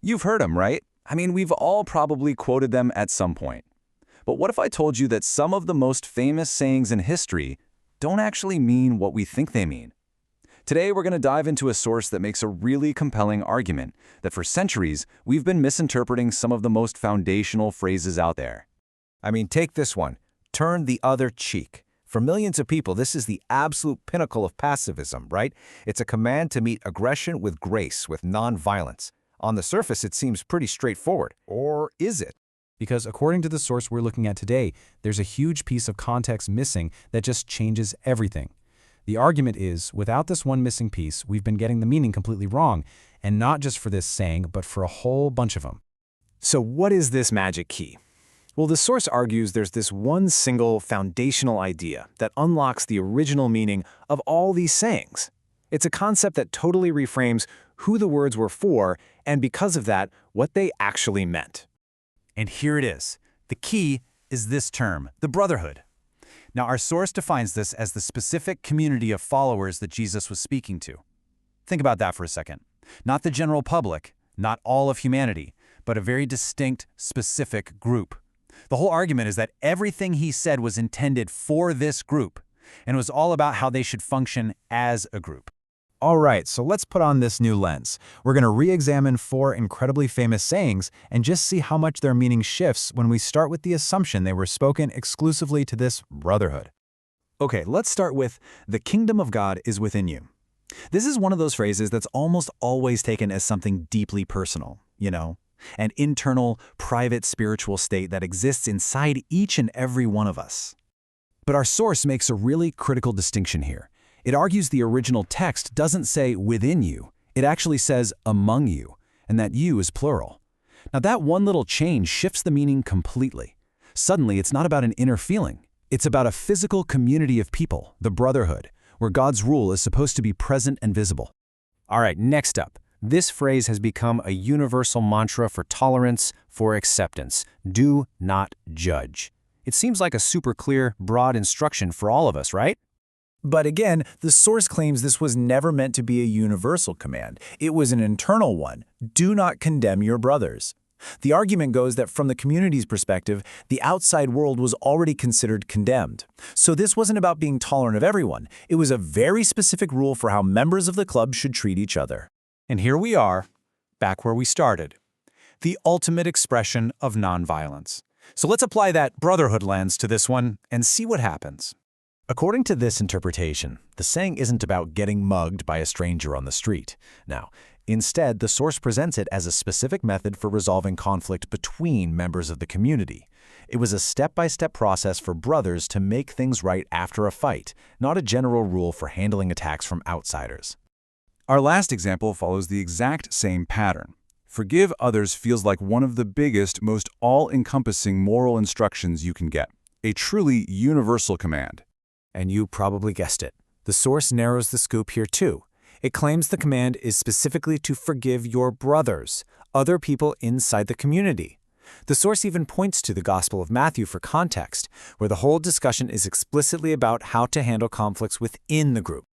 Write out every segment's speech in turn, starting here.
You've heard them, right? I mean, we've all probably quoted them at some point. But what if I told you that some of the most famous sayings in history don't actually mean what we think they mean? Today, we're going to dive into a source that makes a really compelling argument that for centuries, we've been misinterpreting some of the most foundational phrases out there. I mean, take this one. Turn the other cheek. For millions of people, this is the absolute pinnacle of pacifism, right? It's a command to meet aggression with grace, with nonviolence. On the surface, it seems pretty straightforward. Or is it? Because according to the source we're looking at today, there's a huge piece of context missing that just changes everything. The argument is, without this one missing piece, we've been getting the meaning completely wrong, and not just for this saying, but for a whole bunch of them. So what is this magic key? Well, the source argues there's this one single foundational idea that unlocks the original meaning of all these sayings. It's a concept that totally reframes who the words were for, and because of that, what they actually meant. And here it is. The key is this term, the brotherhood. Now, our source defines this as the specific community of followers that Jesus was speaking to. Think about that for a second. Not the general public, not all of humanity, but a very distinct, specific group. The whole argument is that everything he said was intended for this group, and it was all about how they should function as a group. All right, so let's put on this new lens. We're going to re-examine 4 incredibly famous sayings and just see how much their meaning shifts when we start with the assumption they were spoken exclusively to this brotherhood. Okay, let's start with, "The kingdom of God is within you." This is one of those phrases that's almost always taken as something deeply personal, an internal, private spiritual state that exists inside each and every one of us. But our source makes a really critical distinction here. It argues the original text doesn't say within you, it actually says among you, and that you is plural. Now that one little change shifts the meaning completely. Suddenly it's not about an inner feeling, it's about a physical community of people, the brotherhood, where God's rule is supposed to be present and visible. All right, next up. This phrase has become a universal mantra for tolerance, for acceptance. Do not judge. It seems like a super clear, broad instruction for all of us, right? But again, the source claims this was never meant to be a universal command. It was an internal one. Do not condemn your brothers. The argument goes that from the community's perspective, the outside world was already considered condemned. So this wasn't about being tolerant of everyone. It was a very specific rule for how members of the club should treat each other. And here we are, back where we started. The ultimate expression of nonviolence. So let's apply that brotherhood lens to this one and see what happens. According to this interpretation, the saying isn't about getting mugged by a stranger on the street. Now, instead, the source presents it as a specific method for resolving conflict between members of the community. It was a step-by-step process for brothers to make things right after a fight, not a general rule for handling attacks from outsiders. Our last example follows the exact same pattern. Forgive others feels like one of the biggest, most all-encompassing moral instructions you can get. A truly universal command. And you probably guessed it. The source narrows the scoop here too. It claims the command is specifically to forgive your brothers, other people inside the community. The source even points to the Gospel of Matthew for context, where the whole discussion is explicitly about how to handle conflicts within the group.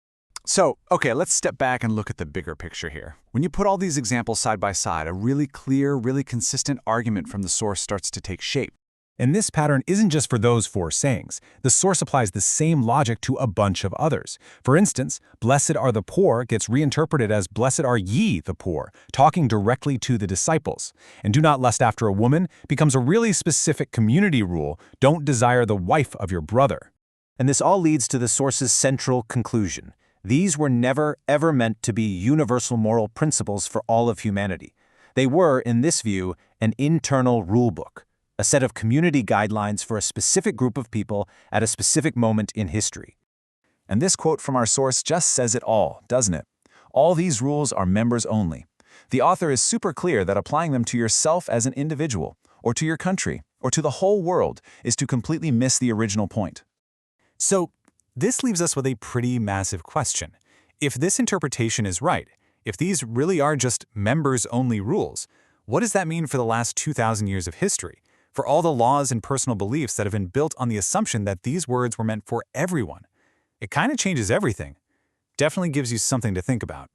So, okay, let's step back and look at the bigger picture here. When you put all these examples side by side, a really clear, really consistent argument from the source starts to take shape. And this pattern isn't just for those 4 sayings. The source applies the same logic to a bunch of others. For instance, blessed are the poor gets reinterpreted as blessed are ye the poor, talking directly to the disciples. And do not lust after a woman becomes a really specific community rule. Don't desire the wife of your brother. And this all leads to the source's central conclusion. These were never, ever meant to be universal moral principles for all of humanity. They were, in this view, an internal rulebook. A set of community guidelines for a specific group of people at a specific moment in history. And this quote from our source just says it all, doesn't it? All these rules are members only. The author is super clear that applying them to yourself as an individual, or to your country, or to the whole world is to completely miss the original point. So, this leaves us with a pretty massive question. If this interpretation is right, if these really are just members-only rules, what does that mean for the last 2,000 years of history? For all the laws and personal beliefs that have been built on the assumption that these words were meant for everyone? It kind of changes everything. Definitely gives you something to think about.